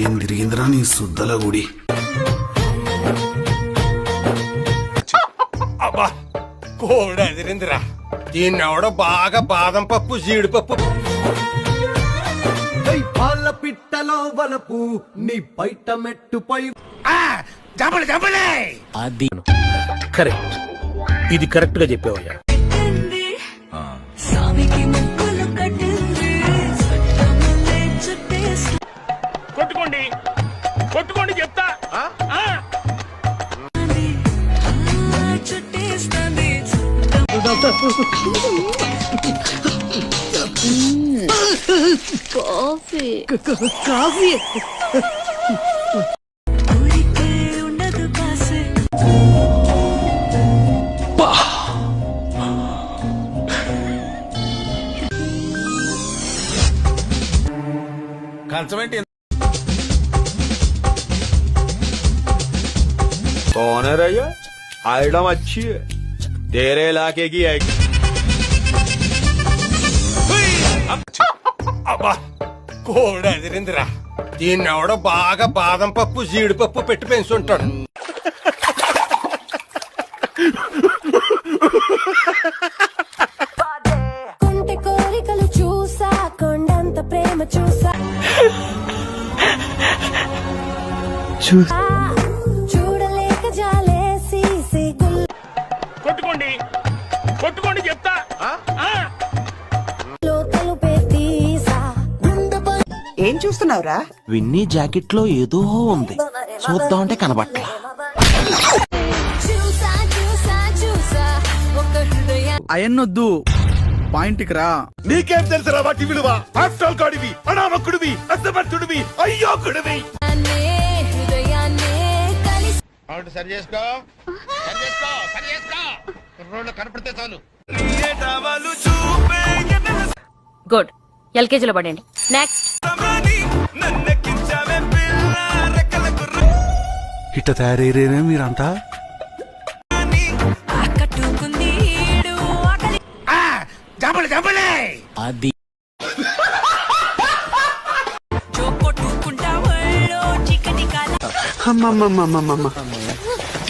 ఏం తిరిగిందిరా నీ సుద్దల గుడి. అబ్బా కోడి ఎదిరిందిరా. దీన్ని ఎవడో బాగా బాదం పప్పు జీడిపప్పు పాల పిట్టలో వలపు నీ బయట మెట్టుపై అది కరెక్ట్. ఇది కరెక్ట్ గా చెప్పావయ్యా. కొట్టుకోండి కొట్టుకోండి చెప్తా. కాఫీ కంచమేంటి? कौन है रैया? आइटम अच्छी है तेरे इलाके की है। అబ్బా కోడి ఎదిరిందిరా. దీన్ని ఎవడో బాగా బాదం పప్పు జీడిపప్పు పెట్టి పెంచుంటాడు. కొంటె కోరికలు చూసా కొండంత ప్రేమ చూసా చూడలేక జాలేసి కొట్టుకోండి కొట్టుకోండి చెప్తా. లోకలు పెట్టీసా. ఏం చూస్తున్నావురా? విన్నీ జాకెట్ లో ఏదో ఉంది, చూద్దాం అంటే కనబట్ల. చూసా చూసా చూసా ఒక హృదయం. అయన్నొద్దు, పాయింట్కి రా. నీకేం తెలుసురా వాటి విలువ? ఆఫ్టర్ గాడివి, అనామకుడివి, అసమర్థుడివి, అయ్యోకుడివి. హృదయాన్నే కలిసి సరి చేసుకో సరి చేసుకో సరి చేసుకో. రోడ్లు కనపడితే చాలు. గుడ్. ఎల్కేజీలో పడండి. నెక్స్ట్. ఇట్ట తయారయ్యేనే మీరంతా. అది అమ్మమ్మమ్మమ్మమ్మ,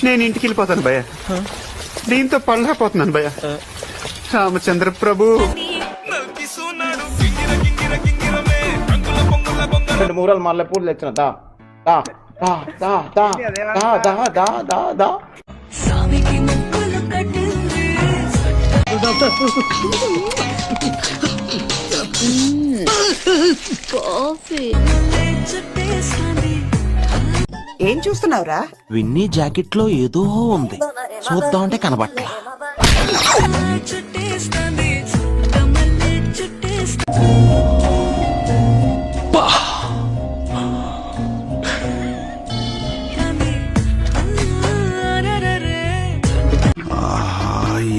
నేను ఇంటికి వెళ్ళిపోతాను భయ్య. దీంతో పళ్ళపోతున్నాను భయ్య. రామచంద్ర ప్రభు. 2 మూరలు మల్లె పూలు తెచ్చిన దా దా దా దా దా దా దా దా దా. కాఫీ. ఏం చూస్తున్నావురా? విన్నీ జాకెట్ లో ఏదో ఉంది, చూద్దాం అంటే కనబట్ల.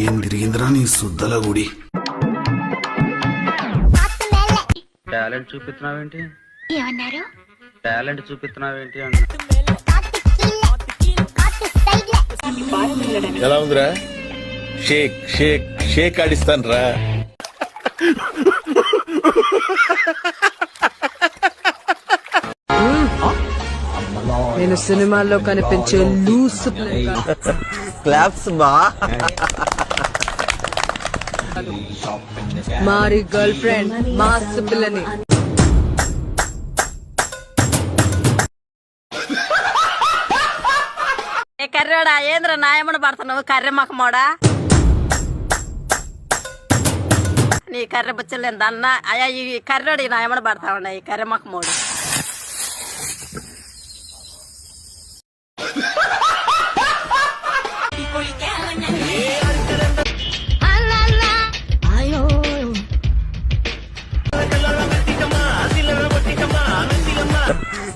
ఏం తిరిగిందిరా నీ సుద్దల గుడి. టాలెంట్ చూపిస్తున్నావేంటి? ఏమన్నారు? టాలెంట్ చూపిస్తున్నావేంటి అన్న. ఎలా ఉందిరా? షేక్ షేక్ షేక్ ఆడిస్తాను రా. నేను సినిమాల్లో కనిపించే లూస్ క్లాప్స్ బా. మారి గర్ల్ ఫ్రెండ్ మాస్ పిల్లని. కర్రోడా ఏంద్ర నాయమని పడుతున్నావు? కర్రె మకమోడా నీ కర్రె బుచ్చలేదు అన్న. అయ్యా ఈ కర్రోడు ఈ నాయమని పడతా ఉన్నాయి. ఈ కర్రె మకమోడు.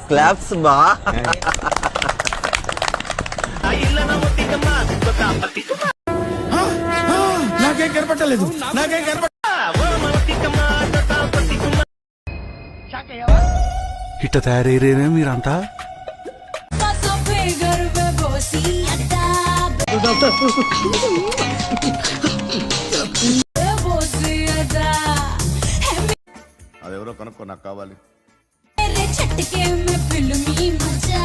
క్లాప్స్ బా. నాకేం కనపట్టలేదు, నాకేం కనపడ. ఇట్ట తయారయ్యేనే మీరంతా. Bossy, వాడెవరో కనుక్కో, నాకు కావాలి. छटके में फिल्मी मजा